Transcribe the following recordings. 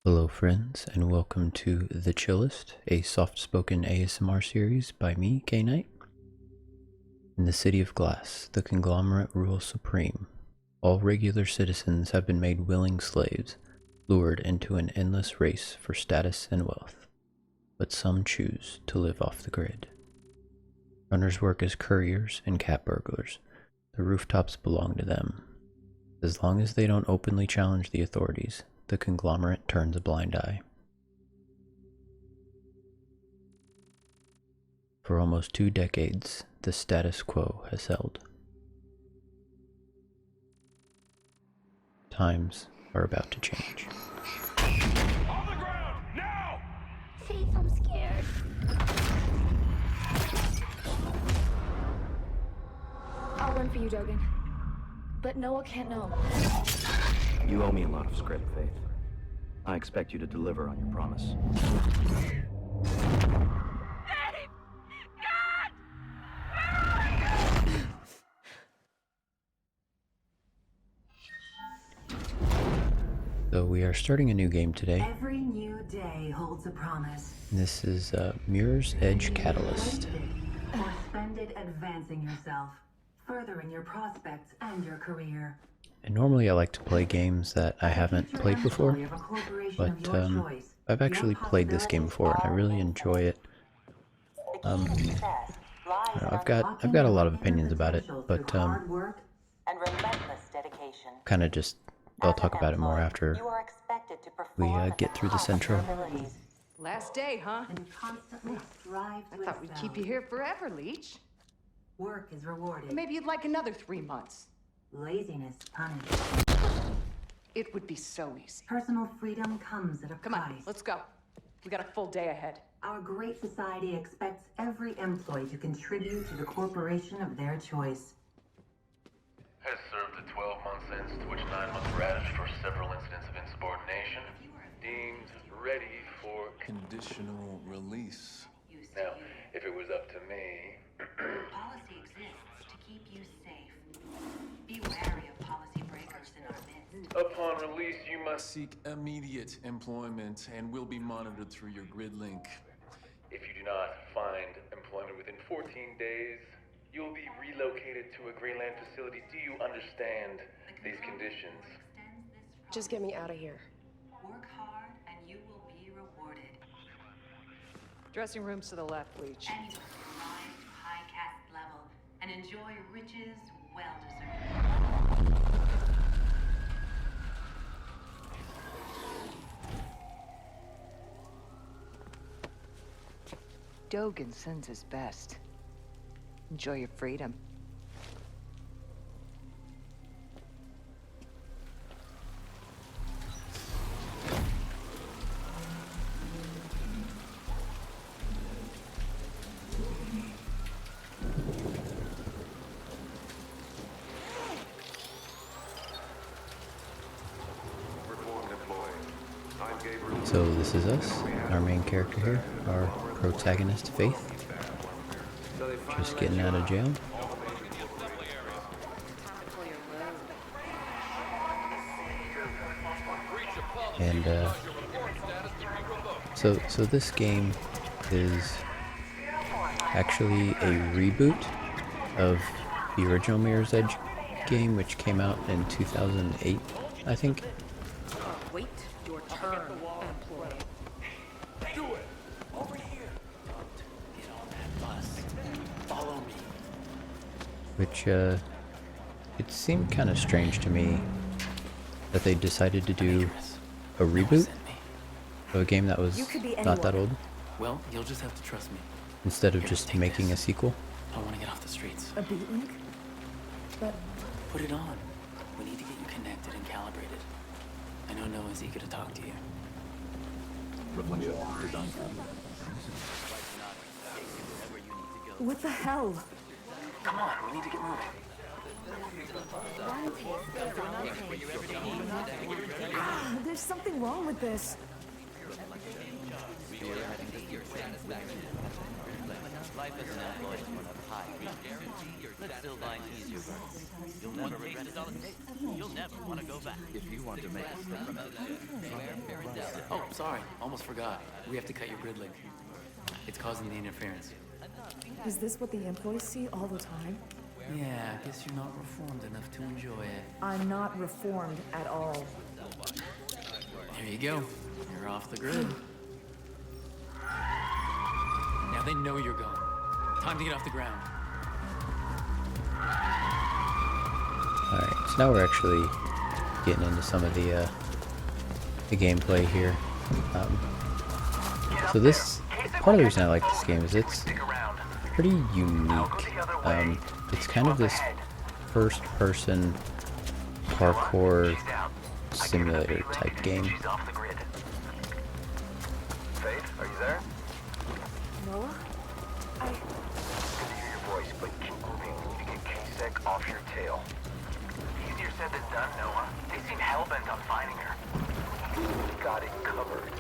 Hello friends, and welcome to The Chillist, a soft-spoken ASMR series by me, K-Nite. In the City of Glass, the conglomerate rules supreme. All regular citizens have been made willing slaves, lured into an endless race for status and wealth. But some choose to live off the grid. Runners work as couriers and cat burglars. The rooftops belong to them. As long as they don't openly challenge the authorities, the conglomerate turns a blind eye. For almost 2 decades, the status quo has held. Times are about to change. On the ground, now! Faith, I'm scared. I'll run for you, Dogan. But Noah can't know. You owe me a lot of script, Faith. I expect you to deliver on your promise. Hey! God! Where are you? So we are starting a new game today. Every new day holds a promise. This is Mirror's Edge Catalyst. Or spend it advancing yourself, furthering your prospects and your career. And normally I like to play games that I haven't played before, but I've actually played this game before and I really enjoy it. I've got a lot of opinions about it, but kind of just I'll talk about it more after we get through this intro. Last day, huh? And constantly strive I to thought we'd excel. keep you here forever, Leech. Work is rewarded. Maybe you'd like another 3 months. Laziness punished. It would be so easy. Personal freedom comes at a Come price. on, let's go. We got a full day ahead. Our great society expects every employee to contribute to the corporation of their choice. Has served a 12-month sentence, to which 9 months were added for several incidents of insubordination. Deemed ready for... Conditional release. Now, if it was up to me... Policy exists to keep you safe. Be wary of policy breakers in our midst. Upon release, you must... Seek immediate employment and will be monitored through your grid link. If you do not find employment within 14 days, you'll be relocated to a Greenland facility. Do you understand these conditions? Just get me out of here. Work hard and you will be rewarded. Dressing rooms to the left, Leech. And you will rise to high caste level and enjoy riches well deserved. Dogan sends his best. Enjoy your freedom. So this is us, our main character here, our protagonist Faith, just getting out of jail. And so this game is actually a reboot of the original Mirror's Edge game, which came out in 2008, I think. Wait your turn, employee. Which it seemed kind of strange to me that they decided to do a reboot of a game that was not that old, Well, you'll just have to trust me. instead of just making a sequel. I want to get off the streets. A beat link? But Put it on. We need to get you connected and calibrated. I know Noah's eager to talk to you. what the hell? Come on, we need to get moving. There's something wrong with this. Life as an employee is one of high Let's still bind easier. You'll never regret it. You'll never want to go back. If you want to make a step from it, oh, sorry, almost forgot. We have to cut your grid link. It's causing the interference. Is this what the employees see all the time? Yeah, I guess you're not reformed enough to enjoy it. I'm not reformed at all. There you go. You're off the grid. Now they know you're gone. Time to get off the ground. Alright, so now we're actually getting into some of the gameplay here. So this, part of the reason I like this game is it's pretty unique. It's kind of this first-person parkour simulator type game. Faith, are you there? Noah? Good to hear your voice, but keep moving. We need to get K-Sec off your tail. Easier said than done, Noah. They seem hell-bent on finding her. Got it covered.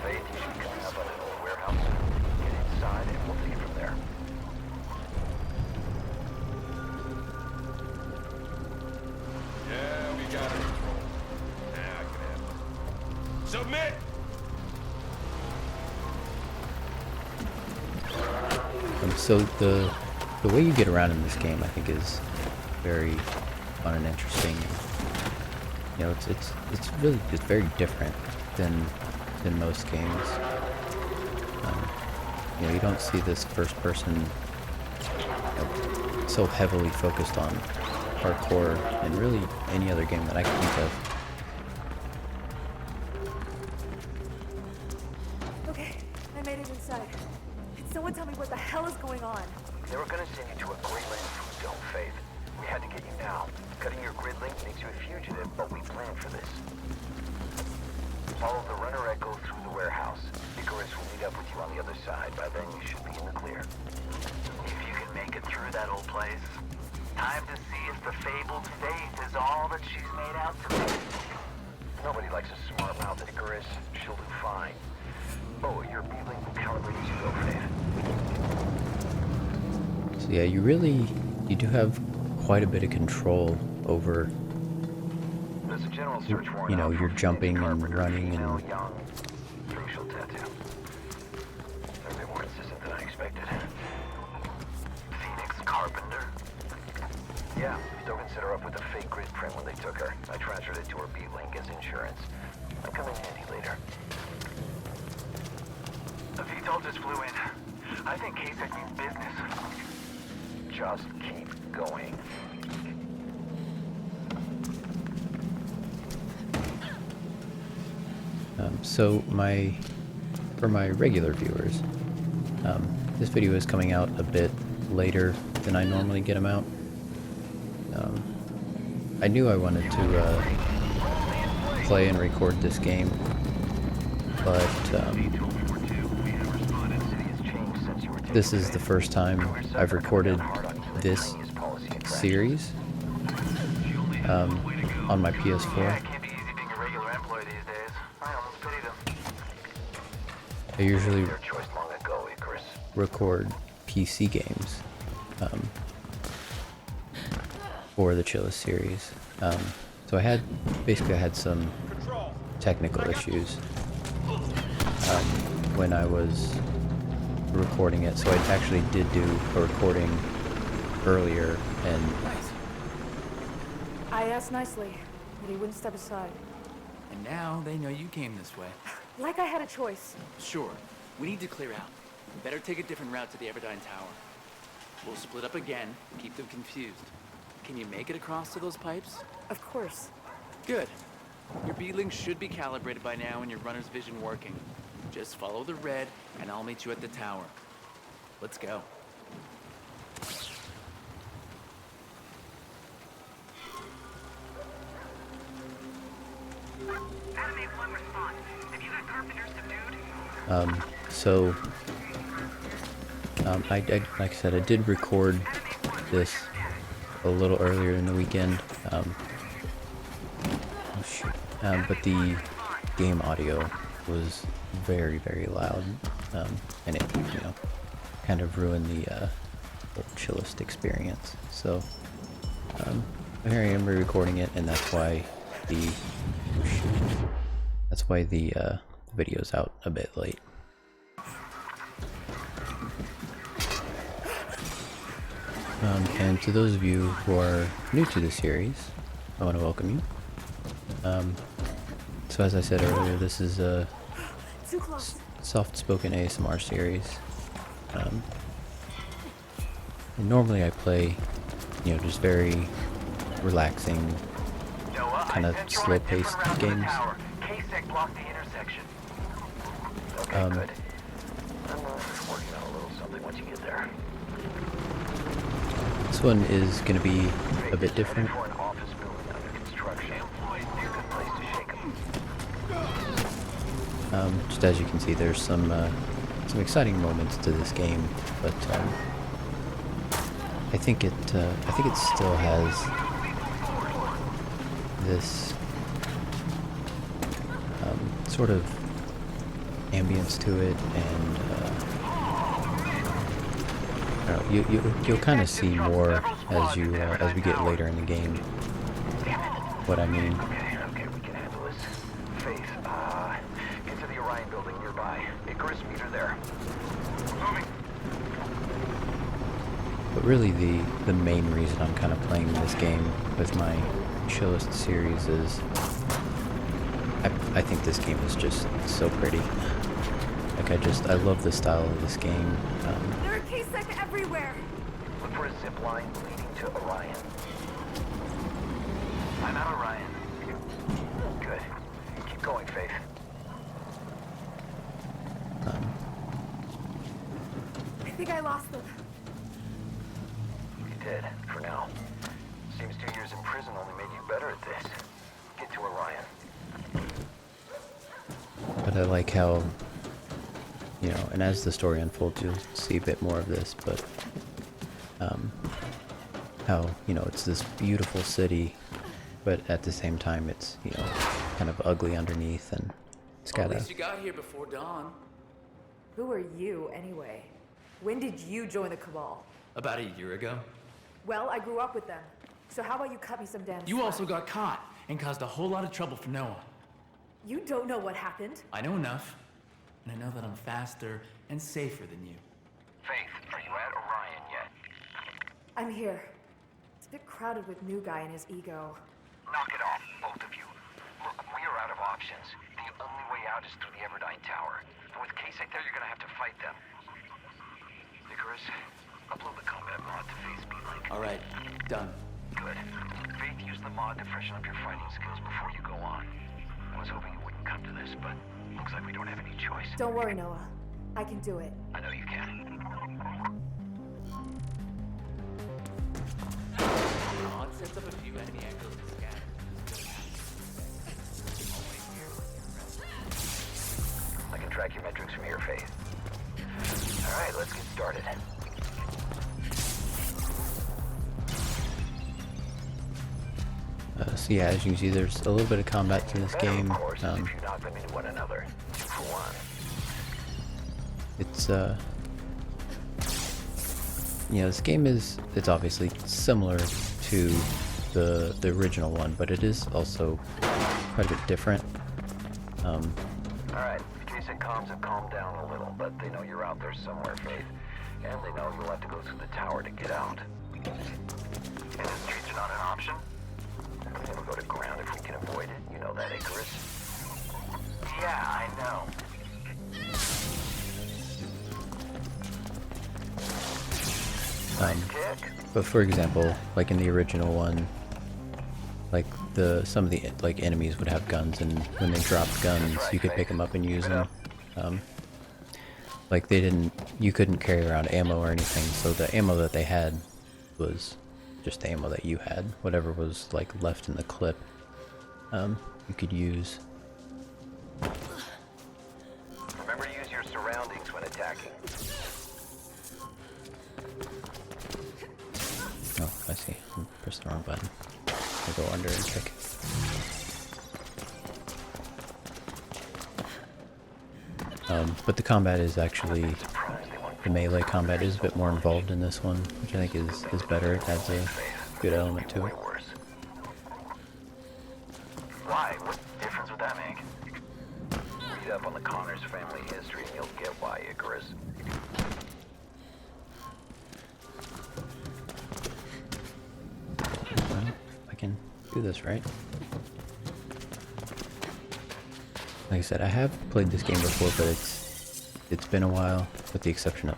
Faith, you should be coming up on an old warehouse. Get inside and we'll take it from there. Yeah, we got it. Yeah, I can handle it. Submit! So the way you get around in this game, I think, is very fun and interesting. You know, it's really just very different than most games. You know, you don't see this first person, you know, so heavily focused on parkour in really any other game that I can think of. Okay, I made it inside. Can someone tell me what the hell is going on? They were gonna send you to a Greenland food zone, Faith. We had to get you now. Cutting your grid link makes you a fugitive, but we planned for this. Follow the runner echo through the warehouse. Icarus will meet up with you on the other side. By then, you should be in the clear. If you can make it through that old place, time to see if the fabled Faith is all that she's made out to be. Nobody likes a smart-mouthed Icarus. She'll do fine. Oh, your B-link will calibrate as you go, Faith. So yeah, you do have quite a bit of control over, There's a general search warrant you know, out you're for jumping and Carpenter, running female, and young, facial tattoo. They're a bit more consistent than I expected. Phoenix Carpenter? Yeah, Stogan set her up with a fake grid print when they took her. I transferred it to her B-Link as insurance. I'll come in handy later. The VTOL just flew in. I think K-Sec means business. Just keep going. So for my regular viewers, this video is coming out a bit later than I normally get them out. I knew I wanted to play and record this game, but this is the first time I've recorded this series on my PS4. I usually record PC games for the Chillist series. So I had some technical issues when I was recording it, so I actually did do a recording earlier, and I asked nicely, but he wouldn't step aside. And now they know you came this way. Like I had a choice. Sure, we need to clear out. We better take a different route to the Everdine Tower. We'll split up again, keep them confused. Can you make it across to those pipes? Of course. Good. Your B-Link should be calibrated by now and your runner's vision working. Just follow the red, and I'll meet you at the tower. Let's go. So like I said, I did record this a little earlier in the weekend, but the game audio was very, very loud, and it, you know, kind of ruined the Chillist experience. So here I am re-recording it, and that's why the video's out a bit late. And to those of you who are new to the series, I want to welcome you. So as I said earlier, this is a soft-spoken ASMR series. And normally I play, you know, just very relaxing, kind of slow-paced games. K-Sec blocked the intersection. Okay, good. I'm working on a little something once you get there. This one is going to be a bit different. For an office building under construction. Employees near good place to shake 'em. Just as you can see, there's some exciting moments to this game, but I think it still has this sort of ambience to it, and I don't know, you'll kind of see more as we get later in the game what I mean. Okay, we can handle this. Faith, get to the Orion building nearby. Icarus, meet her there. Moving. But really the main reason I'm kind of playing this game with my Chillist series is I think this game is just so pretty. Like I love the style of this game. There are K-Sec everywhere! Look for a zip line leading to Orion. I'm at Orion. Good. Keep going, Faith. I think I lost them. You did, for now. Seems 2 years in prison only made you better at this. Get to Orion. But I like how, you know, and as the story unfolds, you'll see a bit more of this, but how, you know, it's this beautiful city, but at the same time it's, you know, kind of ugly underneath, and it's got At least you got here before dawn. Who are you, anyway? When did you join the Cabal? About a year ago. Well, I grew up with them. So how about you cut me some damn You slack? also got caught and caused a whole lot of trouble for Noah. You don't know what happened? I know enough, and I know that I'm faster and safer than you. Faith, are you at Orion yet? I'm here. It's a bit crowded with new guy and his ego. Knock it off, both of you. Look, we are out of options. The only way out is through the Everdine Tower. And with K-Sec there, you're gonna have to fight them. Icarus, upload the combat mod to Faith's B-Link. All right, done. Good. Faith, use the mod to freshen up your fighting skills before you go on. I was hoping it wouldn't come to this, but looks like we don't have any choice. Don't worry, Noah. I can do it. I know you can. Mod sets up a few enemy angles to scan. I can track your metrics from here, Faith. All right, let's get started. so yeah, as you can see, there's a little bit of combat to this game. Of course, if you knock them into one another, 2 for 1. It's you know, this game it's obviously similar to the original one, but it is also quite a bit different. All right, K-Sec comms have calmed down a little, but they know you're out there somewhere, Faith, and they know you'll have to go through the tower to get out. And the streets are not an option. We'll go to ground if we can avoid it. You know that, Icarus? Yeah, I know. But for example, like in the original one, like some of the like enemies would have guns, and when they dropped guns, you could pick them up and use them. Like you couldn't carry around ammo or anything, so the ammo that they had was just the ammo that you had. Whatever was like left in the clip, you could use. Remember to use your surroundings when attacking. Oh, I see. I pressed the wrong button. I go under and kick. But the combat is actually, the melee combat is a bit more involved in this one, which I think is better. It adds a good element to it. Why? What difference would that make? read up on the Connors family history and you'll get why, Icarus. Well, I can do this, right? Like I said, I have played this game before, but it's been a while, with the exception of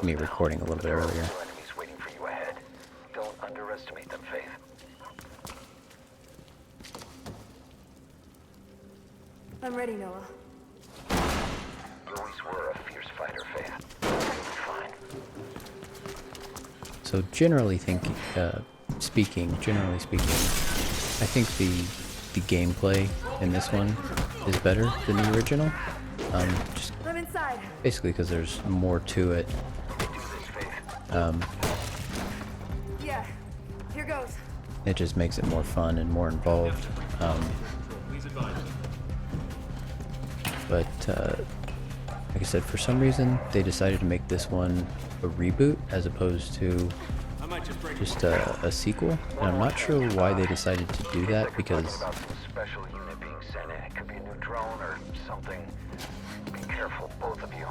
me recording a little bit earlier. Enemies waiting for you ahead. Don't underestimate them, Faith. I'm ready, Noah. You always were a fierce fighter, Faith. Fine. So generally speaking, I think the gameplay in this one is better than the original. Just I'm inside. basically because there's more to it. Yeah, here goes. It just makes it more fun and more involved. But like I said, for some reason they decided to make this one a reboot as opposed to just a sequel. And I'm not sure why they decided to do that, because About some special unit being sent in. It could be a new drone or something. Be careful, both of you.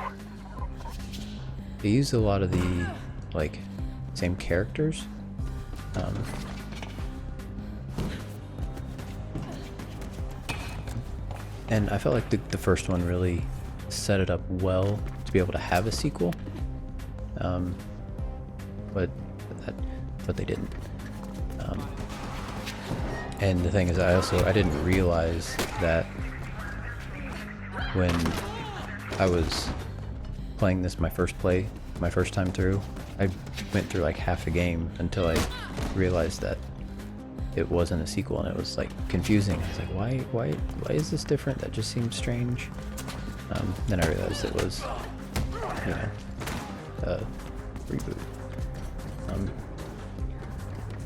they used a lot of the same characters. And I felt like the first one really set it up well to be able to have a sequel. But they didn't. And the thing is, I didn't realize that when I was playing this my first time through, I went through like half a game until I realized that it wasn't a sequel, and it was like confusing. I was like, why is this different? That just seems strange. Then I realized it was, a reboot.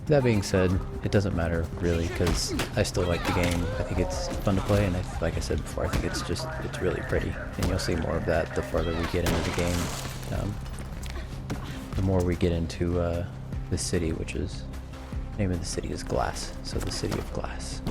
That being said, it doesn't matter really, because I still like the game. I think it's fun to play, and like I said before, I think it's really pretty, and you'll see more of that the farther we get into the game. The more we get into the city, which is, the name of the city is Glass, so the City of Glass.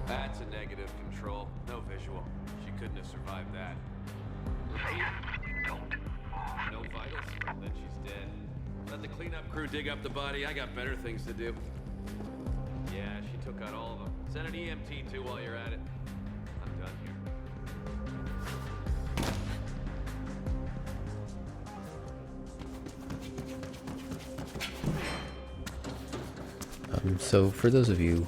That's a negative, Control. No visual. She couldn't have survived that. Don't. No vitals? Then she's dead. Let the cleanup crew dig up the body. I got better things to do. Yeah, she took out all of them. Send an EMT too while you're at it. I'm done here. So for those of you,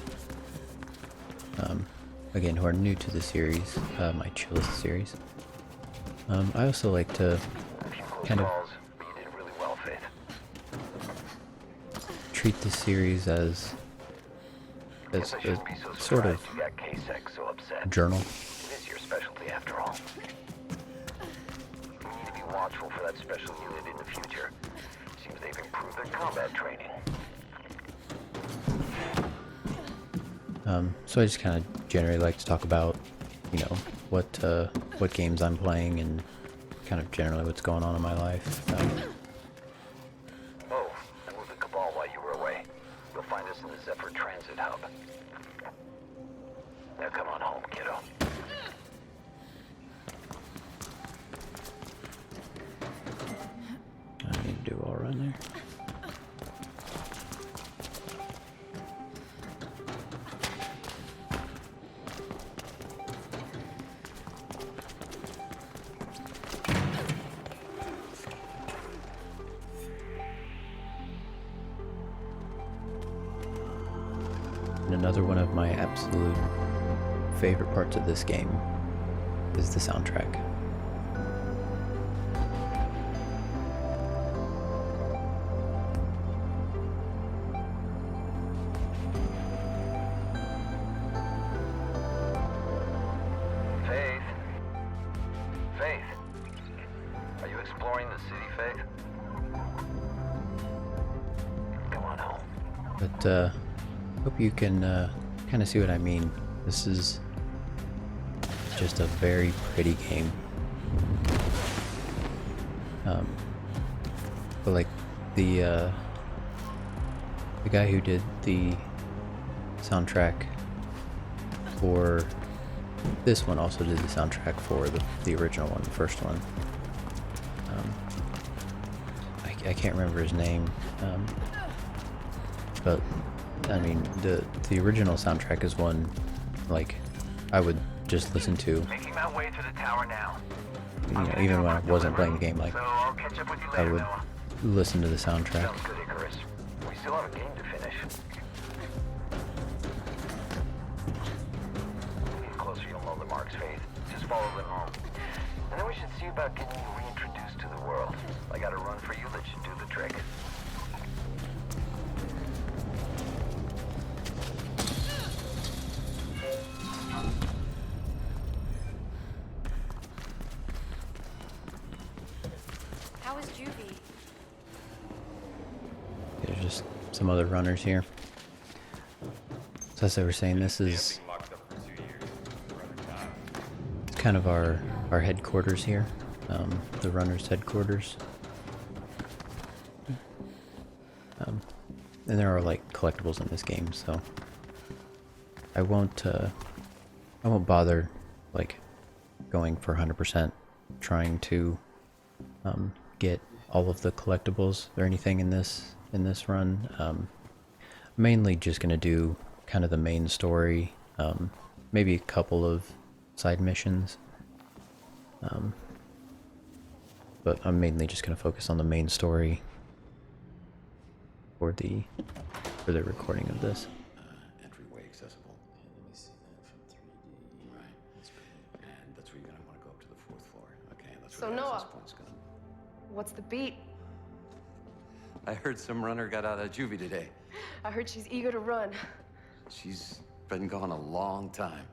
again, who are new to the series, my Chillist series, I also like to kind of treat the series as a sort of journal. It is your specialty after all. You need to be watchful for that special unit in the future. Seems they've improved their combat training. So I just kind of generally like to talk about, what games I'm playing and kind of generally what's going on in my life. Oh, I moved the Cabal while you were away. You'll find us in the Zephyr Transit Hub. Now come on home, kiddo. I need to do all run there. And another one of my absolute favorite parts of this game is the soundtrack. enjoying the city, Faith? Come on home. But hope you can kind of see what I mean. This is just a very pretty game. But like the guy who did the soundtrack for this one also did the soundtrack for the original one, the first one. I can't remember his name, but I mean the original soundtrack is one like I would just listen to. Making my way to the tower now. You know, even when I wasn't playing the game, like So I'll catch up with you I later, would Noah. listen to the soundtrack. Sounds good, Icarus. We still have a game to finish. Get closer, you'll know the marks, Faith. Just follow them home. And then we should see about getting you reintroduced to the world. I got a run for you that should do the trick. How is Juvie? There's just some other runners here. So as I was saying, this is kind of our headquarters here, the runners' headquarters. And there are like collectibles in this game, so I won't bother like going for 100% trying to get all of the collectibles or anything in this run. Mainly just gonna do kind of the main story, maybe a couple of side missions, but I'm mainly just gonna focus on the main story for the recording of this. Entryway accessible. Let me see that from 3D. Right, that's great. And that's where you're gonna want to go up to the 4th floor. Okay, that's So where the Noah, access point's gonna. what's the beat? I heard some runner got out of juvie today. I heard she's eager to run. She's been gone a long time.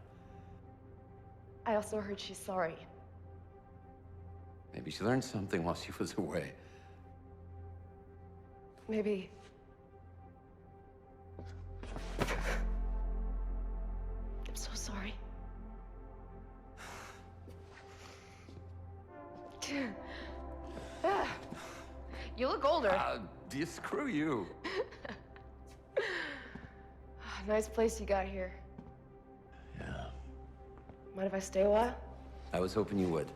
I also heard she's sorry. Maybe she learned something while she was away. Maybe. I'm so sorry. You look older. Screw you. Nice place you got here. Yeah. Mind if I stay a while? I was hoping you would.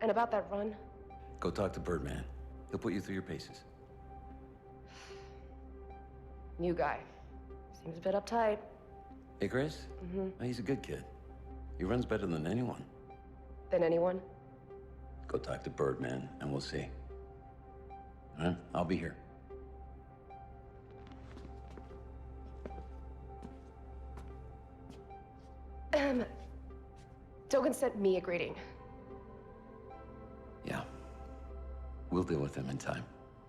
And about that run? Go talk to Birdman. He'll put you through your paces. New guy. Seems a bit uptight. Hey, Chris? Mm-hmm. He's a good kid. He runs better than anyone. Than anyone? Go talk to Birdman, and we'll see. All right? I'll be here. Dogan sent me a greeting. Yeah. We'll deal with him in time.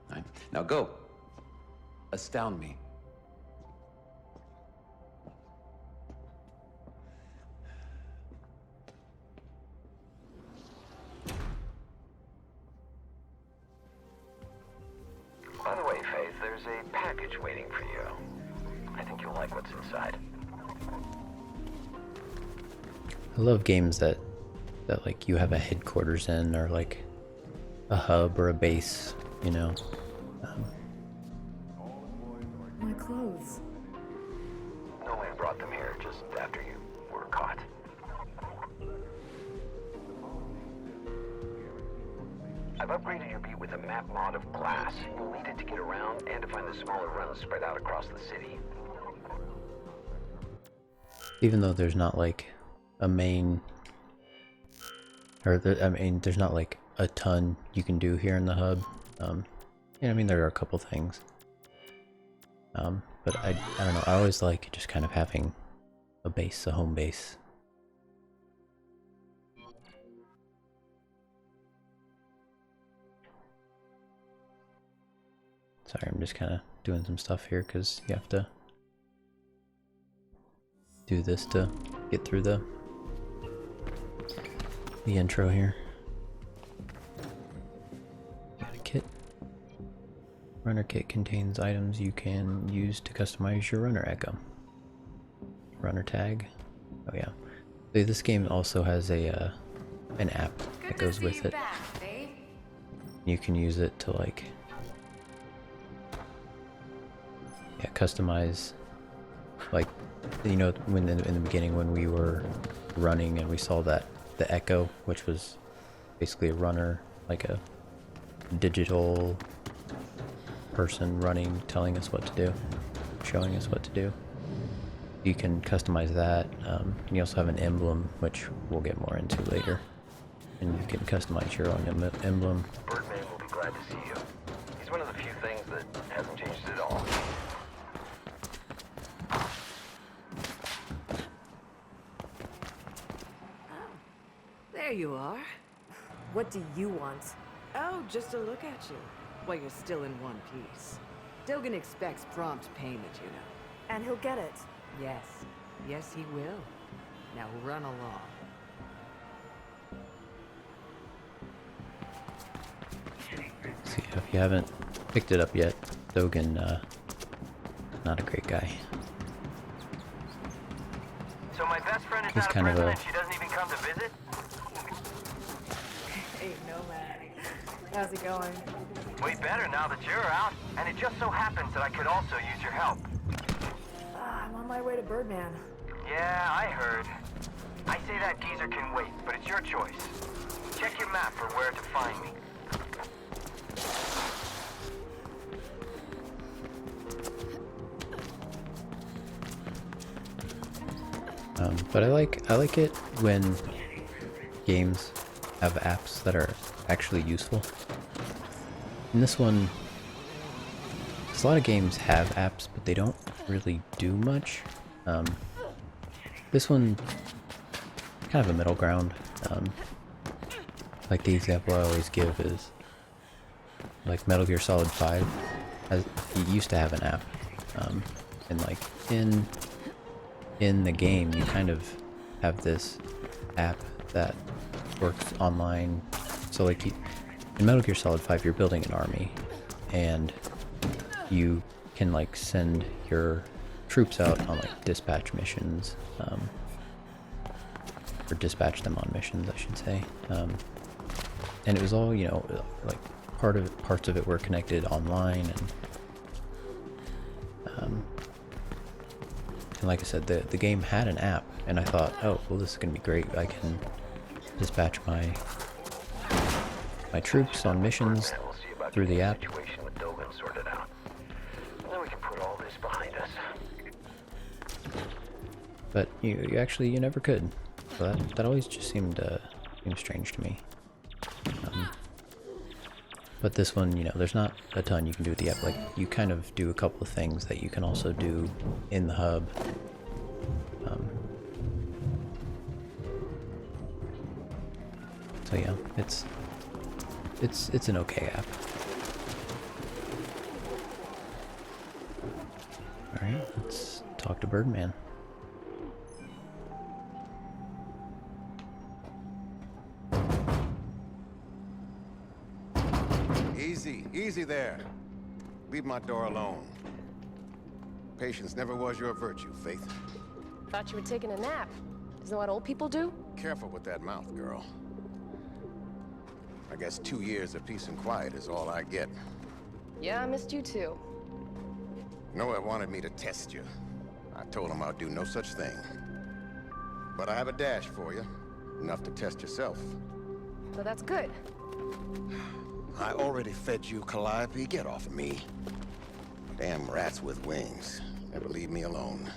All right? Now go. Astound me. By the way, Faith, there's a package waiting for you. I think you'll like what's inside. I love games that like you have a headquarters in, or like a hub or a base, you know. My clothes. No one brought them here just after you were caught. I've upgraded your beat with a map mod of glass. You'll need it to get around and to find the smaller runs spread out across the city. Even though there's not like a main, or I mean, there's not like a ton you can do here in the hub. Yeah, I mean, there are a couple things. But I don't know, I always like just kind of having a base, a home base. Sorry, I'm just kind of doing some stuff here because you have to do this to get through the intro here. Runner kit contains items you can use to customize your runner echo. Runner tag. Oh yeah. So this game also has a an app that goes with it. You can use it to like customize, like, you know, when in the beginning when we were running and we saw that the echo, which was basically a runner, like a digital person running, telling us what to do, showing us what to do. You can customize that. You also have an emblem, which we'll get more into later, and you can customize your own emblem. Birdman will be glad to see you. He's one of the few things that hasn't changed at all. There you are. What do you want? Oh, just a look at you. While you're still in one piece. Dogan expects prompt payment, you know. And he'll get it. Yes. Yes, he will. Now run along. So yeah, if you haven't picked it up yet, Dogan, not a great guy. So my best friend is He's out of kind of prison a- and she doesn't even come to visit? Ain't no man. How's it going? Way better now that you're out, and it just so happens that I could also use your help. I'm on my way to Birdman. Yeah, I heard. I say that geezer can wait, but it's your choice. Check your map for where to find me. But I like it when games have apps that are actually useful. In this one, 'cause a lot of games have apps, but they don't really do much. This one, kind of a middle ground. Like the example I always give is, like Metal Gear Solid 5, it used to have an app, and like in the game you kind of have this app that works online. So like in Metal Gear Solid 5 you're building an army, and you can like send your troops out on like dispatch missions, or dispatch them on missions I should say, and it was all, you know, like parts of it were connected online, and like I said, the game had an app, and I thought, oh well, this is gonna be great. I can dispatch my troops on missions through the app. Situation with Dogan sorted out. And then we can put all this behind us. But you actually never could. So that always just seemed strange to me. But this one, you know, there's not a ton you can do with the app. Like, you kind of do a couple of things that you can also do in the hub. So yeah, it's an okay app. Alright, let's talk to Birdman. Easy there. Leave my door alone. Patience never was your virtue, Faith. Thought you were taking a nap. Isn't that what old people do? Careful with that mouth, girl. I guess 2 years of peace and quiet is all I get. Yeah, I missed you too. Noah wanted me to test you. I told him I'd do no such thing. But I have a dash for you. Enough to test yourself. So that's good. I already fed you, Calliope. Get off of me. Damn rats with wings. Never leave me alone.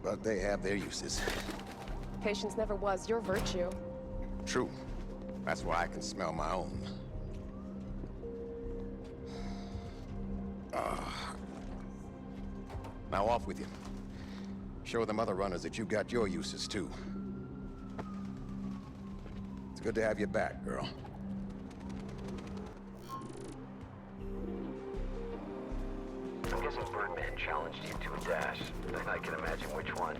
But they have their uses. Patience never was your virtue. True. That's why I can smell my own. Now off with you. Show them other runners that you got your uses too. It's good to have you back, girl. I'm guessing Birdman challenged you to a dash. I can imagine which one.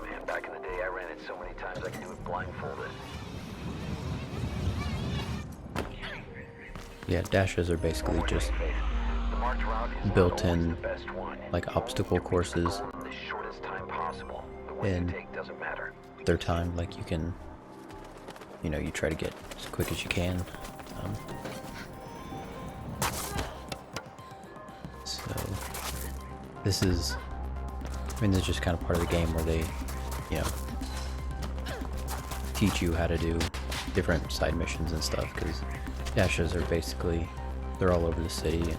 Man, back in the day I ran it so many times I could do it blindfolded. Yeah, dashes are basically just built-in, like, obstacle courses. And they're timed, like, you can, you know, you try to get as quick as you can. So, this is, I mean, this is just kind of part of the game where they, you know, teach you how to do different side missions and stuff, because dashes are basically, they're all over the city. And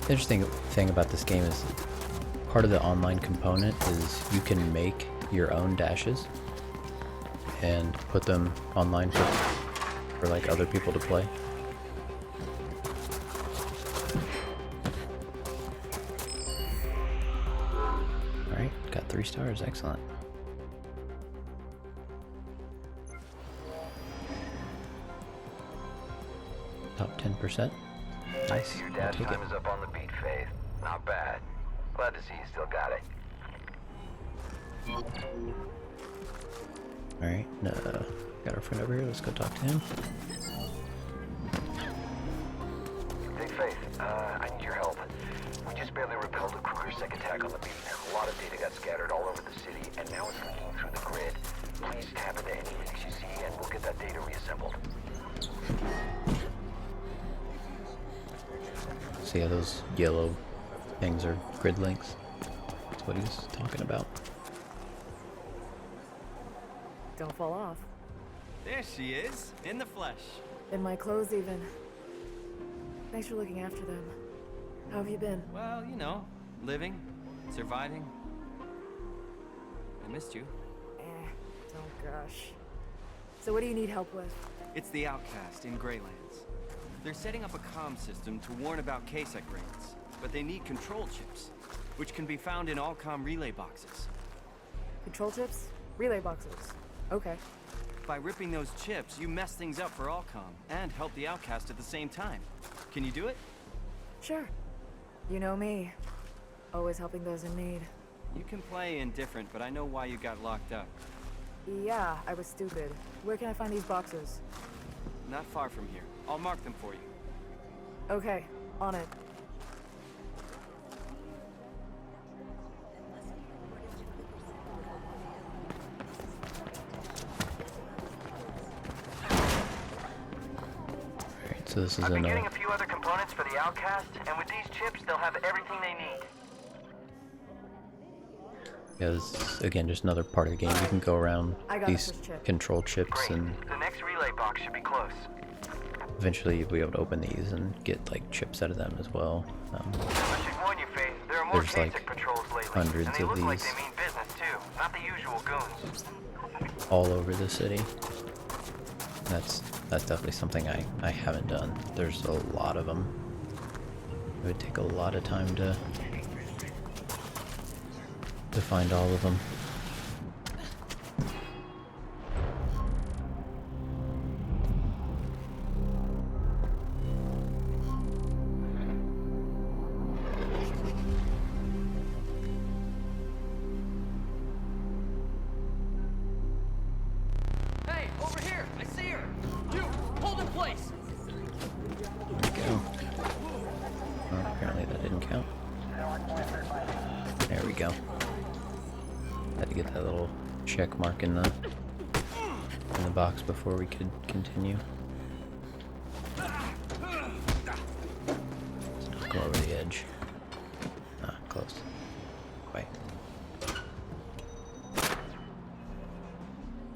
the interesting thing about this game is part of the online component is you can make your own dashes and put them online for like other people to play. Alright, got 3 stars, excellent. Top 10%. Nice. Your dash time is up on the beat, Faith. Not bad. Glad to see you still got it. Alright, got our friend over here. Let's go talk to him. Hey, Faith, I need your help. We just barely repelled a Kruger's second attack on the beat. A lot of data got scattered all over the city, and now it's leaking through the grid. Please tap into any leaks you see, and we'll get that data reassembled. So yeah, those yellow things are grid links. That's what he's talking about. Don't fall off. There she is, in the flesh. In my clothes, even. Thanks for looking after them. How have you been? Well, you know, living, surviving. I missed you. Don't gush. So what do you need help with? It's the Outcast in Greylands. They're setting up a comm system to warn about K-Nite raids, but they need control chips, which can be found in all comm relay boxes. Control chips? Relay boxes. Okay. By ripping those chips, you mess things up for Allcom and help the Outcast at the same time. Can you do it? Sure. You know me. Always helping those in need. You can play indifferent, but I know why you got locked up. Yeah, I was stupid. Where can I find these boxes? Not far from here. I'll mark them for you. Okay, on it. Alright, so this is I've been getting a few other components for the Outcast, and with these chips, they'll have everything they need. Yeah, this is, again, just another part of the game. You can go around these control chips and The next relay box should be close. eventually you'll be able to open these and get like chips out of them as well. I should warn you, Faith, there are more There's K-Nite like patrols lately, hundreds and they of look like these they mean business too, not the usual goons. all over the city. That's definitely something I haven't done. There's a lot of them. It would take a lot of time to find all of them. Hey, over here! I see her! You, hold in place! There we go. Oh, apparently that didn't count. There we go. Had to get that little check mark in the box before we could continue. Let's not go over the edge. Ah, close. Wait.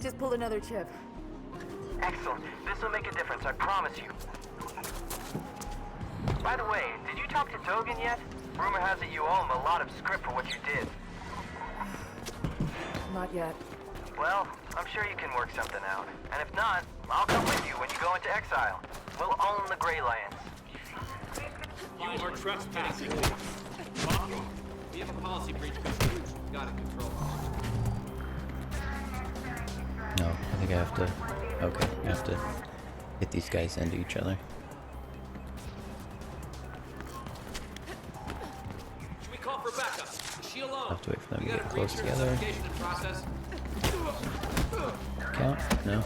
Just pulled another chip. Excellent. This will make a difference, I promise you. By the way, did you talk to Dogen yet? Rumor has it you owe him a lot of script for what you did. Not yet. Well, I'm sure you can work something out. And if not, I'll come with you when you go into exile. We'll own the Greylands. You are trespassing. We have a policy breach. Got it, control. No, I think I have to. Okay, I have to hit these guys into each other. Should we call for backup? Is she alone? I have to wait for them to get close together. Count? No?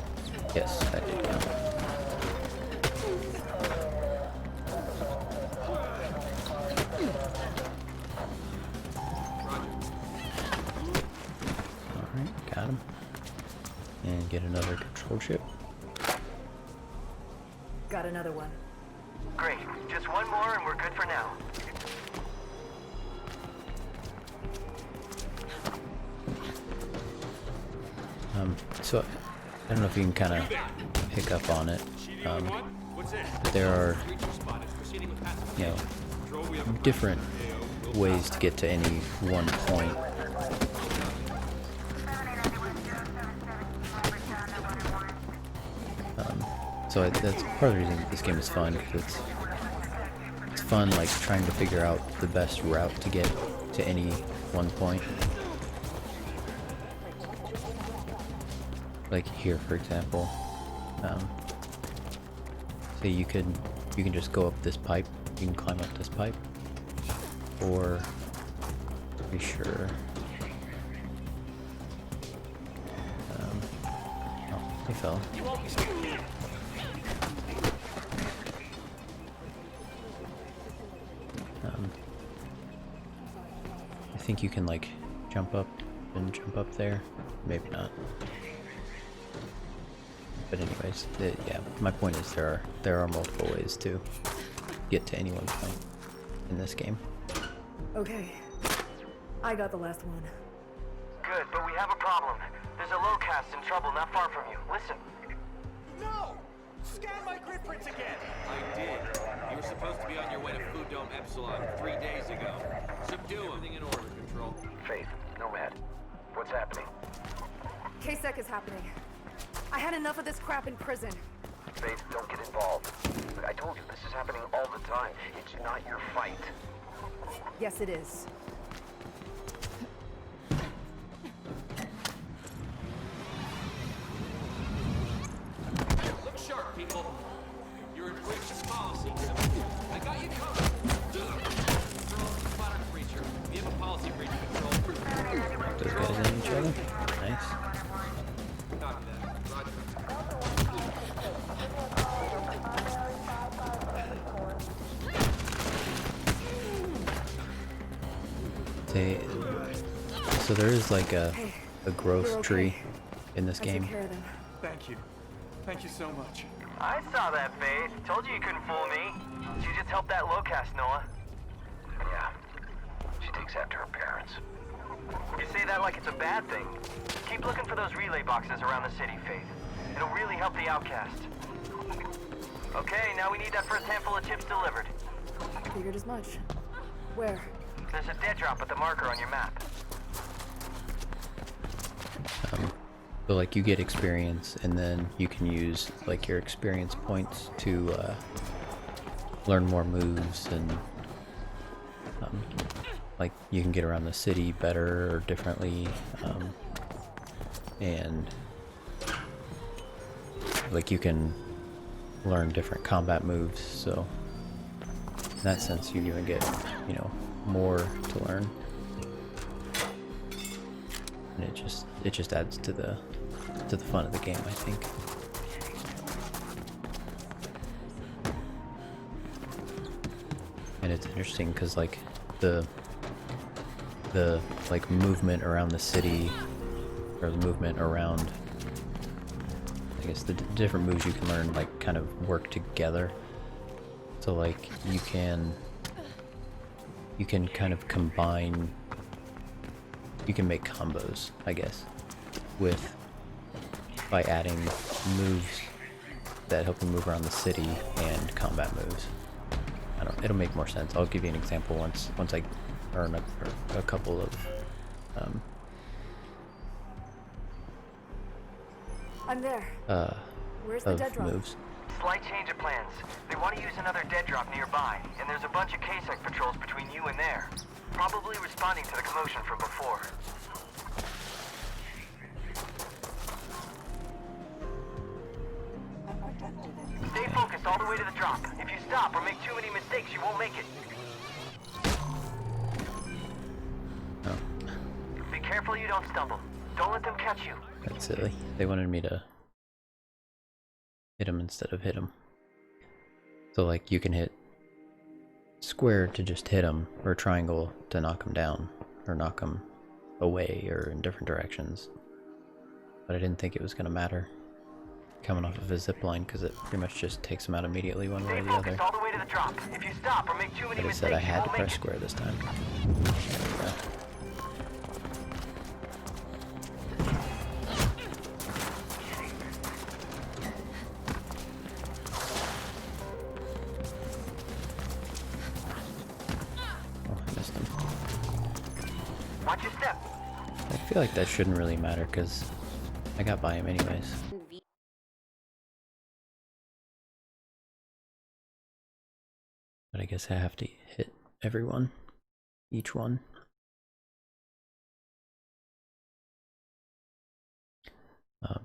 Yes, that did count. And get another control chip. Got another one. Great. Just one more and we're good for now. So I don't know if you can kind of pick up on it. There are, you know, different ways to get to any one point. So that's part of the reason this game is fun, because it's fun like trying to figure out the best route to get to any one point. Like here, for example, say you can just go up this pipe. You can climb up this pipe, or be sure. Oh, he fell. I think you can like jump up and jump up there. Maybe not. But anyways, yeah, my point is there are multiple ways to get to any one point in this game. Okay. I got the last one. Good, but we have a problem. There's a locust in trouble not far from you. Listen. No! Scan my grid prints again! I did. You were supposed to be on your way to Food Dome Epsilon 3 days ago. Subdue everything in order, Control. Faith, Nomad. What's happening? K-Sec is happening. I had enough of this crap in prison. Faith, don't get involved. I told you, this is happening all the time. It's not your fight. Yes, it is. Look sharp, people. You're in breach of policy. I got you covered. Control, spot our creature. We have a policy breach, Control. Those guys in each other. Nice. Copy that. Roger. So there is like a growth tree in this game. Thank you. Thank you so much. I saw that, Faith. Told you couldn't fool me. She just helped that locust, Noah. Yeah. She takes after her parents. You say that like it's a bad thing. Keep looking for those relay boxes around the city, Faith. It'll really help the outcast. Okay, now we need that first handful of chips delivered. Figured as much. Where? There's a dead drop with the marker on your map. So like you get experience, and then you can use like your experience points to learn more moves, and like you can get around the city better or differently, and like you can learn different combat moves. So in that sense, you even get, you know, more to learn, and it just adds to the fun of the game, I think. And it's interesting because like the like movement around the city, or the movement around, I guess the different moves you can learn like kind of work together. So like you can kind of combine, you can make combos, I guess, by adding moves that help you move around the city and combat moves. I don't, it'll make more sense. I'll give you an example once I earn a couple of I'm there. Where's the dead drop? moves. Slight change of plans. They want to use another dead drop nearby, and there's a bunch of K-Sec patrols between you and there. Probably responding to the commotion from before. Stay focused all the way to the drop. If you stop or make too many mistakes, you won't make it. Oh, Be careful you don't stumble. Don't let them catch you. that's silly. They wanted me to hit him instead of hit him. So like you can hit square to just hit him, or triangle to knock him down, or knock him away, or in different directions. but I didn't think it was gonna matter coming off of a zip line because it pretty much just takes them out immediately one way or the other. All the way to the drop. If you stop or make too many But it said I had to press square this time. There we go. Watch your step. I feel like that shouldn't really matter because I got by him anyways. But I guess I have to hit everyone, each one.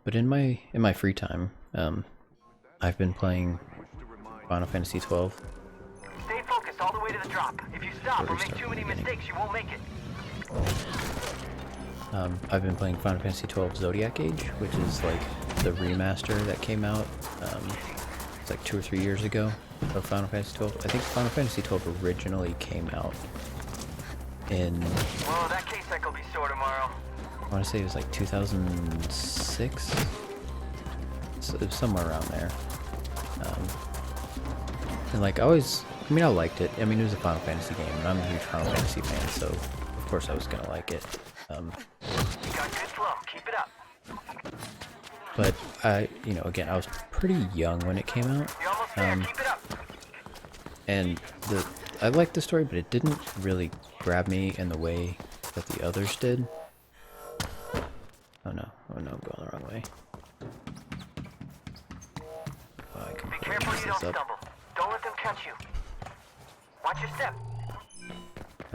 But in my free time, I've been playing Final Fantasy 12. Stay focused all the way to the drop. If you stop or make too many mistakes, you won't make it. I've been playing Final Fantasy 12 Zodiac Age, which is like the remaster that came out. It's like 2 or 3 years ago of Final Fantasy 12. I think Final Fantasy 12 originally came out in... Well, that case cycle will be sore tomorrow. I want to say it was like 2006? So it was somewhere around there. And like I liked it. I mean, it was a Final Fantasy game, and I'm a huge Final Fantasy fan, so of course I was gonna like it. You got good flow. Keep it up. But again, I was pretty young when it came out. You're almost there. Keep it up. And I liked the story, but it didn't really grab me in the way that the others did. Oh no, I'm going the wrong way. Oh, I Be careful you don't stumble. Don't let them catch you. Watch your step.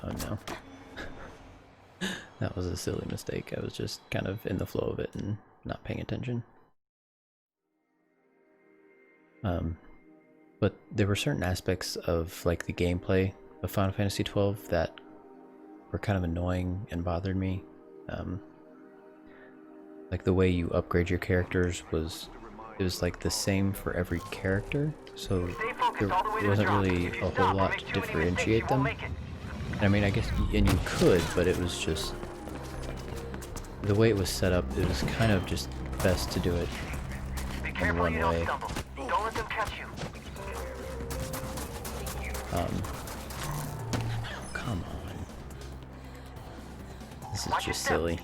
Oh no. That was a silly mistake. I was just kind of in the flow of it and not paying attention. But there were certain aspects of like the gameplay of Final Fantasy 12 that were kind of annoying and bothered me. Like the way you upgrade your characters was like the same for every character, so there wasn't really a whole lot to differentiate them. I mean, I guess, and you could, but it was just the way it was set up. It was kind of just best to do it in one way. Don't let them catch you. Come on. This is just silly.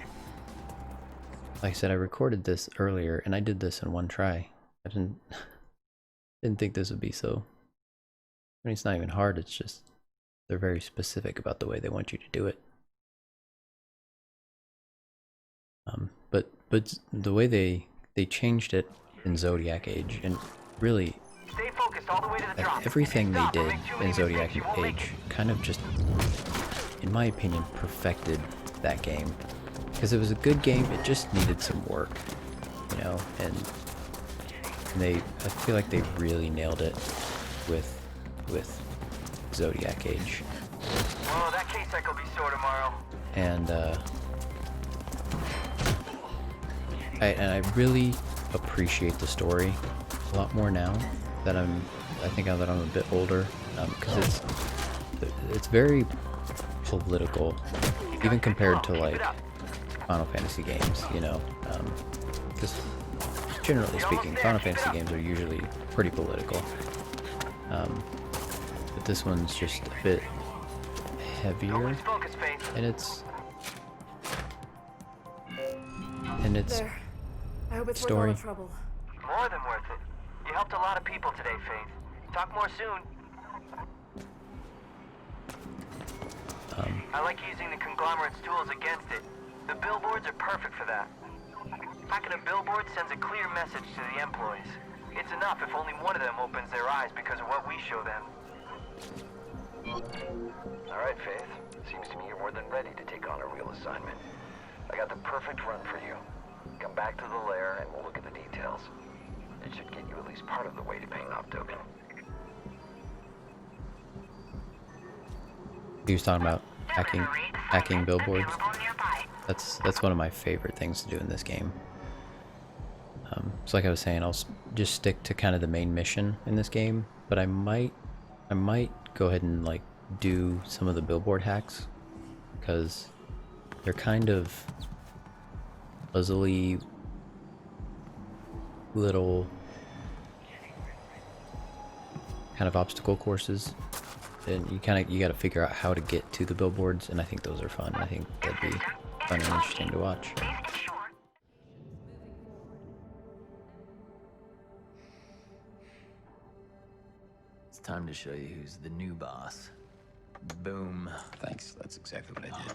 Like I said, I recorded this earlier, and I did this in one try. I didn't think this would be so... I mean, it's not even hard, it's just... They're very specific about the way they want you to do it. But the way they changed it in Zodiac Age, and really... Stay focused all the way to the drop. Everything they did in Zodiac Age kind of just, in my opinion, perfected that game. Because it was a good game, it just needed some work, you know, and I feel like they really nailed it with Zodiac Age. Well, that case cycle will be sore tomorrow. And I really appreciate the story a lot more now that I'm a bit older, because it's very political, even compared to like Final Fantasy games, you know, because generally speaking, Final Fantasy games are usually pretty political, but this one's just a bit heavier in its I hope it's story. worth all the trouble. More than worth it. You helped a lot of people today, Faith. Talk more soon. I like using the conglomerate's tools against it. The billboards are perfect for that. Hacking a billboard sends a clear message to the employees. It's enough if only one of them opens their eyes because of what we show them. All right, Faith. Seems to me you're more than ready to take on a real assignment. I got the perfect run for you. Come back to the lair and we'll look at the details. It should get you at least part of the way to paying off Dogen. He was talking about hacking billboards. That's one of my favorite things to do in this game. So like I was saying, I'll just stick to kind of the main mission in this game, but I might go ahead and like do some of the billboard hacks because they're kind of puzzly little kind of obstacle courses, and you got to figure out how to get to the billboards, and I think those are fun. I think that'd be fun and interesting to watch. It's time to show you who's the new boss. Boom. Thanks, that's exactly what I did.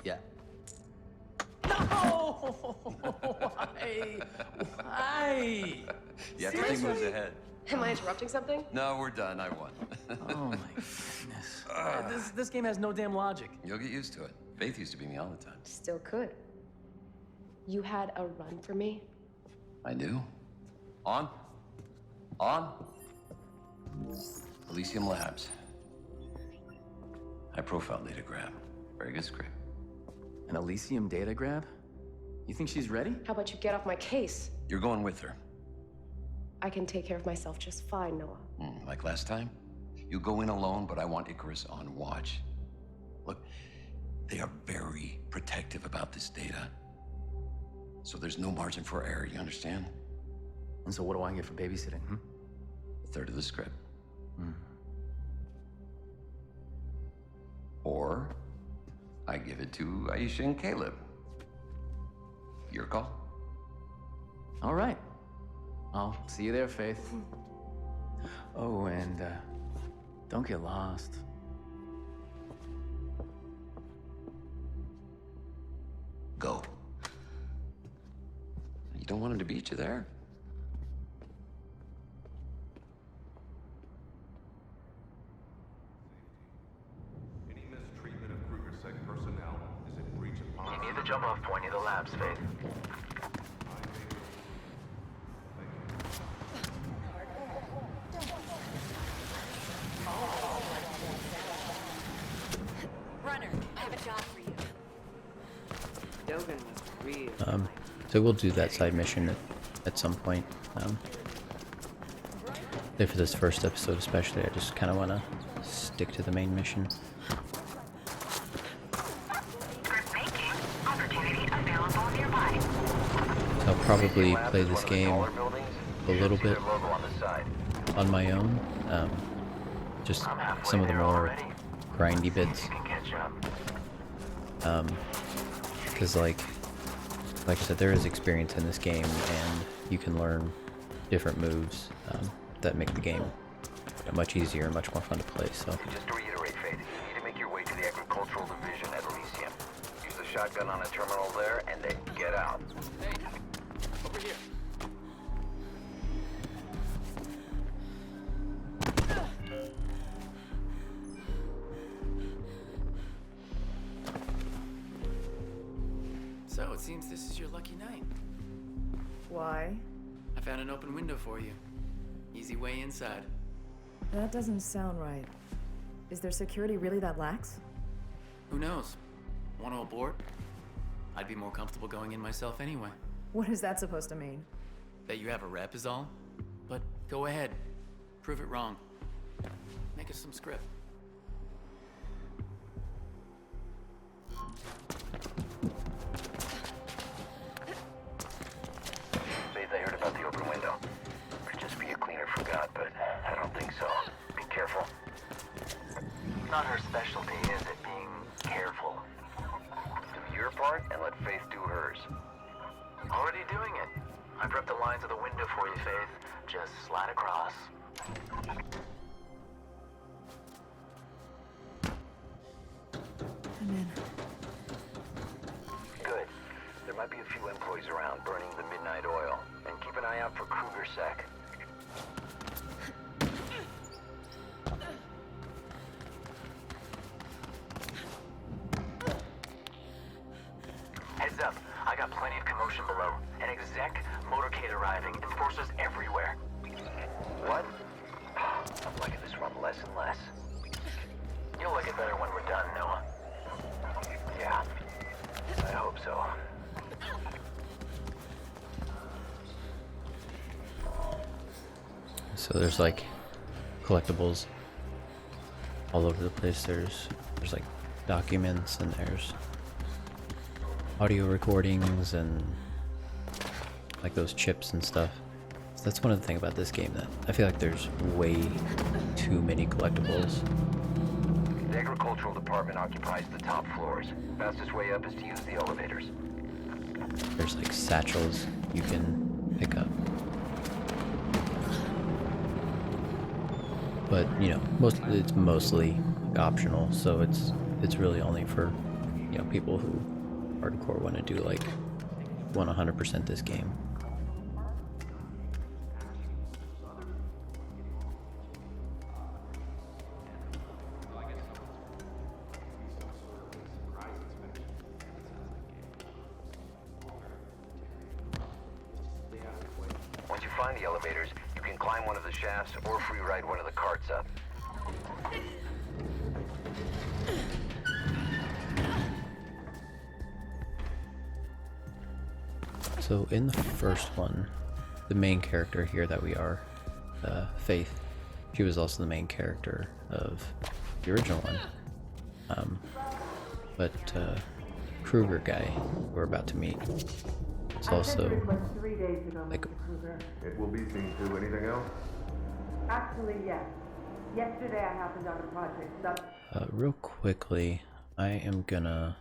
Yeah. No! Why? Why? Yeah, everything moves ahead. Am I interrupting something? No, we're done. I won. Oh my goodness. This game has no damn logic. You'll get used to it. Faith used to beat me all the time. Still could. You had a run for me? I do. On. On. Elysium Labs. High profile data grab. Very good script. An Elysium data grab? You think she's ready? How about you get off my case? You're going with her. I can take care of myself just fine, Noah. Like last time? You go in alone, but I want Icarus on watch. Look, they are very protective about this data. So there's no margin for error, you understand? And so what do I get for babysitting, A third of the script. Or I give it to Aisha and Caleb. Your call. All right. I'll see you there, Faith. Oh, and don't get lost. Go. You don't want him to beat you there? Any mistreatment of Kruger-Sec personnel is a breach of policy. You need the jump-off point near the labs, Faith. Runner, I have a job for you. Dogan was real. So we'll do that side mission at some point. For this first episode especially, I just kind of want to stick to the main mission. So I'll probably play this game a little bit on my own. Just some of the more grindy bits. Because like I said, there is experience in this game, and you can learn different moves that make the game much easier and much more fun to play. So Just to reiterate, Faith, you need to make your way to the agricultural division at Elysium. Use the shotgun on a terminal there, and then get out. Hey, over here. So it seems this is your lucky night. Why? I found an open window for you. Easy way inside. That doesn't sound right. Is their security really that lax? Who knows? Want to abort? I'd be more comfortable going in myself anyway. What is that supposed to mean? That you have a rep is all. But go ahead. Prove it wrong. Make us some script. Faith, I heard about the open window. Could just be a cleaner forgot, but I don't think so. Be careful. Not her specialty, is it? Being careful. Do your part and let Faith do hers. Already doing it. I prepped the lines of the window for you, Faith. Just slide across. I'm in. Good. There might be a few employees around burning the midnight oil. And keep an eye out for Kruger-Sec. Heads up. I got plenty of commotion below. An exec motorcade arriving. Enforcers everywhere. What? I'm liking this run less and less. You'll like it better when we're done, Noah. Yeah. I hope so. So there's like collectibles all over the place. There's like documents, and there's audio recordings and like those chips and stuff. So that's one of the things about this game, that I feel like there's way too many collectibles. The agricultural department occupies the top floors. Fastest way up is to use the elevators. There's like satchels you can pick up. But you know, it's mostly optional, so it's really only for, you know, people who hardcore want to do like 100% this game. Once you find the elevators, you can climb one of the shafts or free ride one of the carts up. So in the first one, the main character here that we are, Faith, she was also the main character of the original one. But Kruger guy we're about to meet, it's also like, It will be seen to. Anything else? Actually, yes. Yesterday I happened on a project. real quickly, I am gonna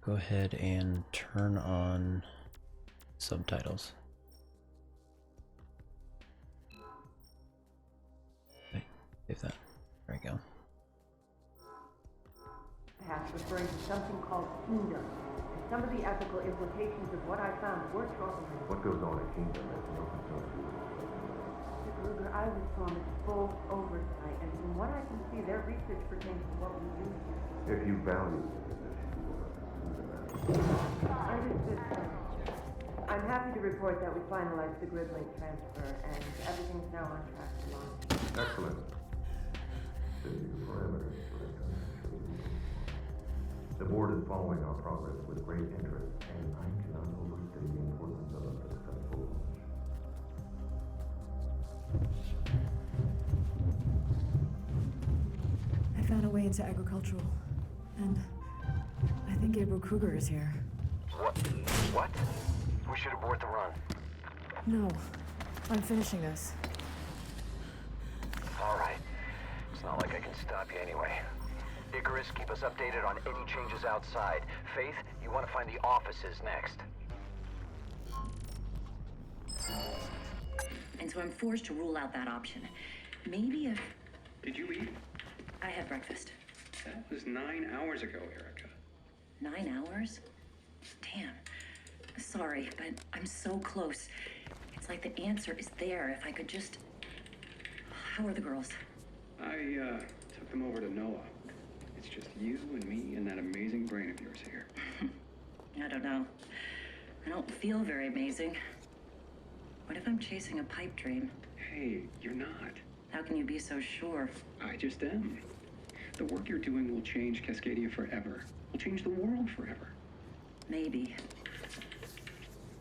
go ahead and turn on subtitles. Okay, save that. There we go. Perhaps referring to something called kingdom. And some of the ethical implications of what I found were troubling. What goes on at Kingdom is no concern to you. Mr. Kruger, I was promised full oversight, and from what I can see, their research pertains to what we do here. If you value the position, you will pursue the matter. Understood, sir. I'm happy to report that we finalized the grid link transfer, and everything's now on track to launch. Excellent. Send you the parameters so they can show you. The board is following our progress with great interest, and I cannot overstate the importance of a successful launch. I found a way into agricultural, and I think Gabriel Kruger is here. What? What? We should abort the run. No, I'm finishing this. All right. It's not like I can stop you anyway. Icarus, keep us updated on any changes outside. Faith, you want to find the offices next. And so I'm forced to rule out that option. Maybe if... Did you eat? I had breakfast. That was 9 hours ago, Erica. 9 hours? Damn. Sorry, but I'm so close. It's like the answer is there if I could just... How are the girls? I, took them over to Noah. It's just you and me and that amazing brain of yours here. I don't know. I don't feel very amazing. What if I'm chasing a pipe dream? Hey, you're not. How can you be so sure? I just am. The work you're doing will change Cascadia forever. Will change the world forever. Maybe.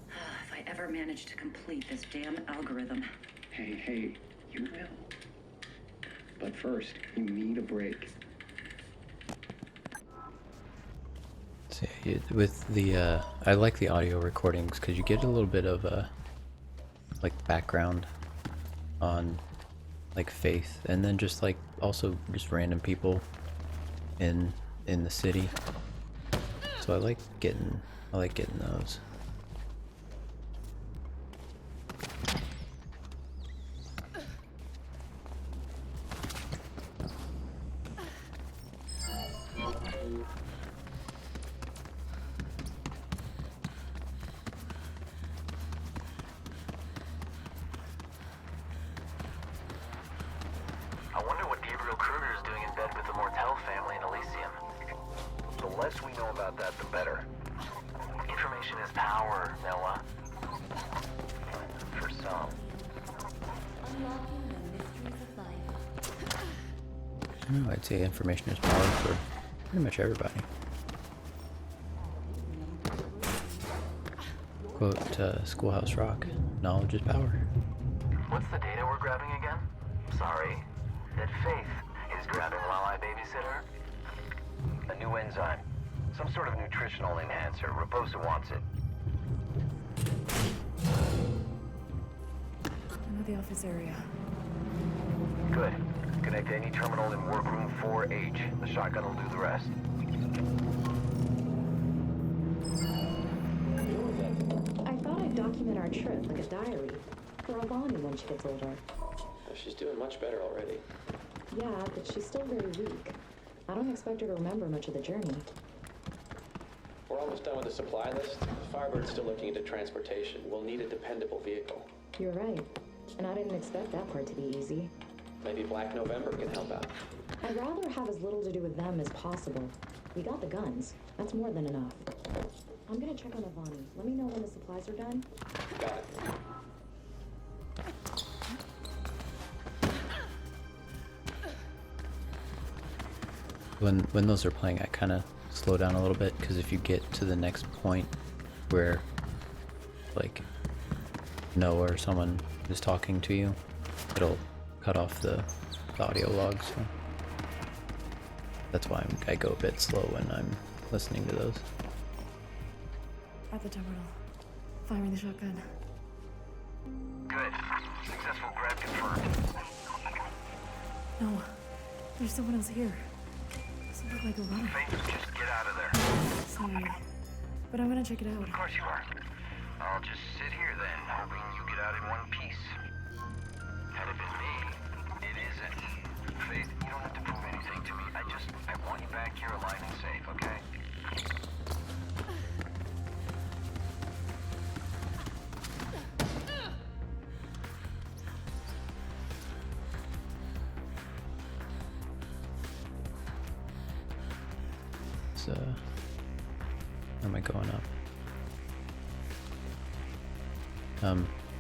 If I ever manage to complete this damn algorithm. Hey, you will. But first, you need a break. So yeah, with the I like the audio recordings because you get a little bit of a like background on like Faith, and then just like also just random people in the city. So I like getting those. I wonder what Gabriel Kruger is doing in bed with the Mortel family in Elysium. The less we know about that, the better. Information is power, Noah. For some. Unlocking the mysteries of life. I don't know, I'd say information is power for pretty much everybody. Quote, Schoolhouse Rock, knowledge is power. What's the data we're grabbing again? Sorry. That Faith is grabbing while I babysit her? sort of nutritional enhancer. Raposa wants it. I'm at the office area. Good. Connect to any terminal in workroom 4H. The shotgun will do the rest. I thought I'd document our trip like a diary for Alani when she gets older. She's doing much better already. Yeah, but she's still very weak. I don't expect her to remember much of the journey. We're almost done with the supply list. Firebird's still looking into transportation. We'll need a dependable vehicle. You're right. And I didn't expect that part to be easy. Maybe Black November can help out. I'd rather have as little to do with them as possible. We got the guns. That's more than enough. I'm gonna check on Avani. Let me know when the supplies are done. Got it. When those are playing, I kind of slow down a little bit, because if you get to the next point where like Noah or someone is talking to you, it'll cut off the audio log, so that's why I go a bit slow when I'm listening to those. At the terminal. Firing the shotgun. Good. Successful grab confirmed. No. There's someone else here. Doesn't look like a runner. Faith, just get out of there. Sorry. But I'm gonna check it out. Of course you are. I'll just sit here then, hoping you get out in one piece. Had it been me, it isn't. Faith, you don't have to prove anything to me. I want you back here alive and safe, okay? So, where am I going up?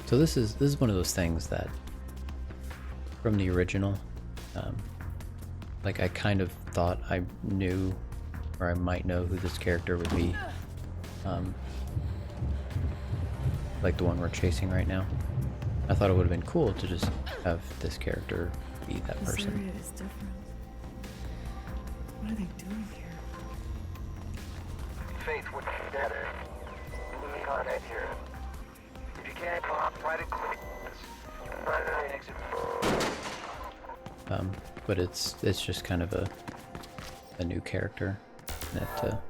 So this is one of those things that from the original, like I kind of thought I knew, or I might know who this character would be, like the one we're chasing right now. I thought it would have been cool to just have this character be that person. This area is different. What are they doing here? Faith, what's better? Moving K-Nite here. If you can't come up, try to click this. Right at the exit. But it's just kind of a new character that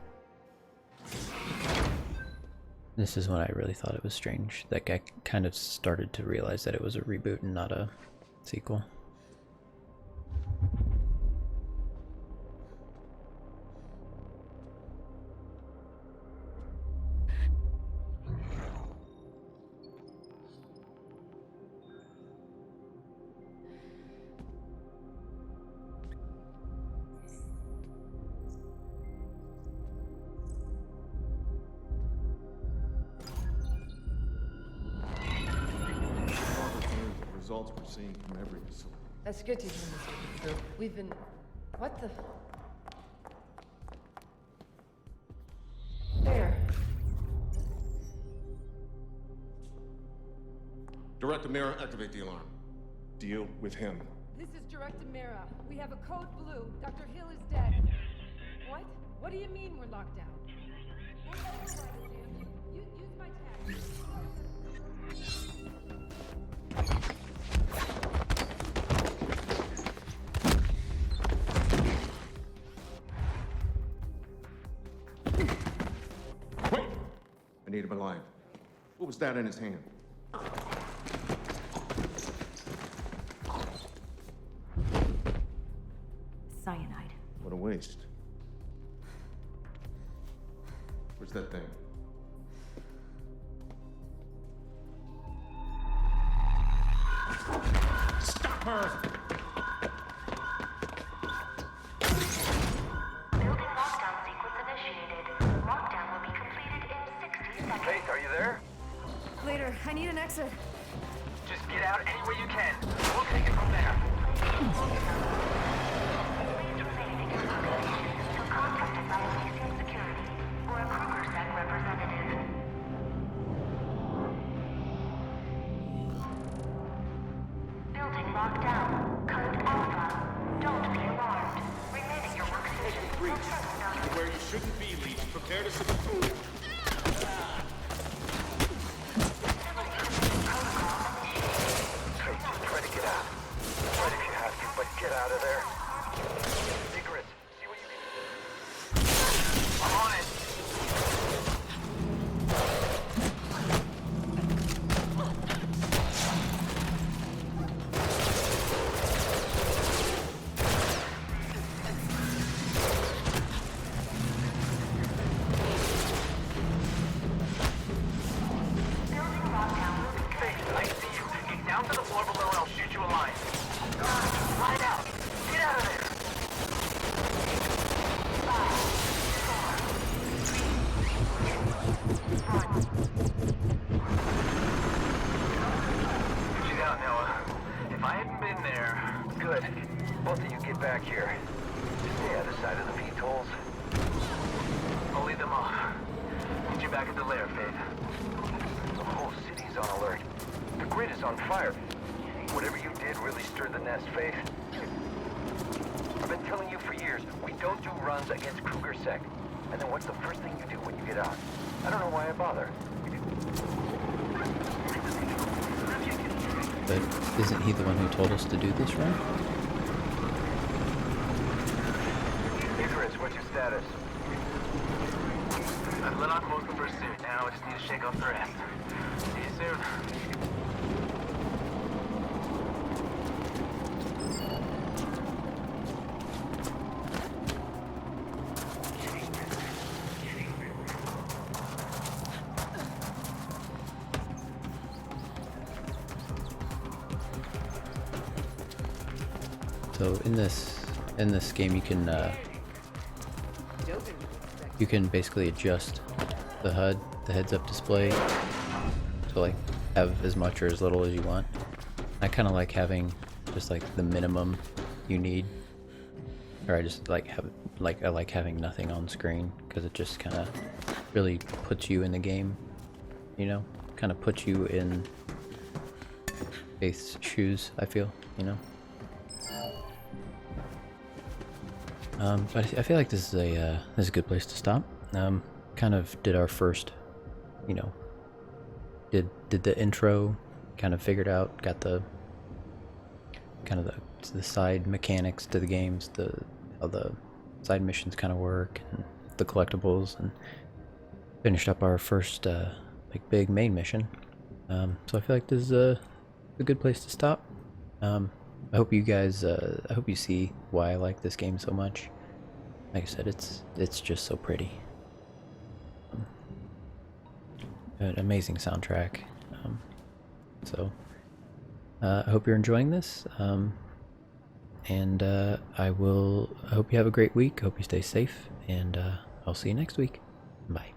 this is when I really thought it was strange. Like I kind of started to realize that it was a reboot and not a sequel. Results we're seeing from every facility. That's good to hear, Mr. Group. We've been... What the... There. Director Mira, activate the alarm. Deal with him. This is Director Mira. We have a code blue. Dr. Hill is dead. What? What do you mean we're locked down? Use my tag. Wait! I need him alive. What was that in his hand? Cyanide. What a waste. Where's that thing? Stop her! Building lockdown sequence initiated. Lockdown will be completed in 60 seconds. Faith, are you there? Later, I need an exit. Just get out any way you can. We'll take it from there. Contacted by Elysium Security or a KrugerSec representative. Building locked down. Code Alpha. Don't be alarmed. Remain at your workstation. Breach. You're where you shouldn't be, Leech. Prepare to subdue. Try to get out. Fight if you have to, but get out of there. Icarus, see what you can. I'm on it. I see you. Get down to the floor below and I'll shoot you a line. Slide out. Get out of there. 5, 4, 3, 1. Get out, Noah. If I hadn't been there... Good. Both of you get back here. Stay out of sight of the VTOLs. I'll lead them off. Get you back at the lair, Faith. The whole city's on alert. The grid is on fire. Whatever you did really stirred the nest, Faith. I've been telling you for years, we don't do runs against Kruger Sec. And then what's the first thing you do when you get out? I don't know why I bother. But isn't he the one who told us to do this run? Icarus, what's your status? I've let off most of the pursuit. Now I just need to shake off the rest. See you soon. So in this game, you can basically adjust the HUD, the heads-up display, to like have as much or as little as you want. I kind of like having just like the minimum you need, or I just like I like having nothing on screen because it just kind of really puts you in the game, you know, kind of puts you in Faith's shoes. I feel, you know. But I feel like this is a good place to stop. Kind of did our first, you know, did the intro, kind of figured out, got the kind of the side mechanics to the games, how the side missions kind of work, and the collectibles, and finished up our first like big main mission. So I feel like this is a good place to stop. I hope you guys, I hope you see why I like this game so much. Like I said, it's just so pretty. An amazing soundtrack. So I hope you're enjoying this. And I hope you have a great week. Hope you stay safe, and I'll see you next week. Bye.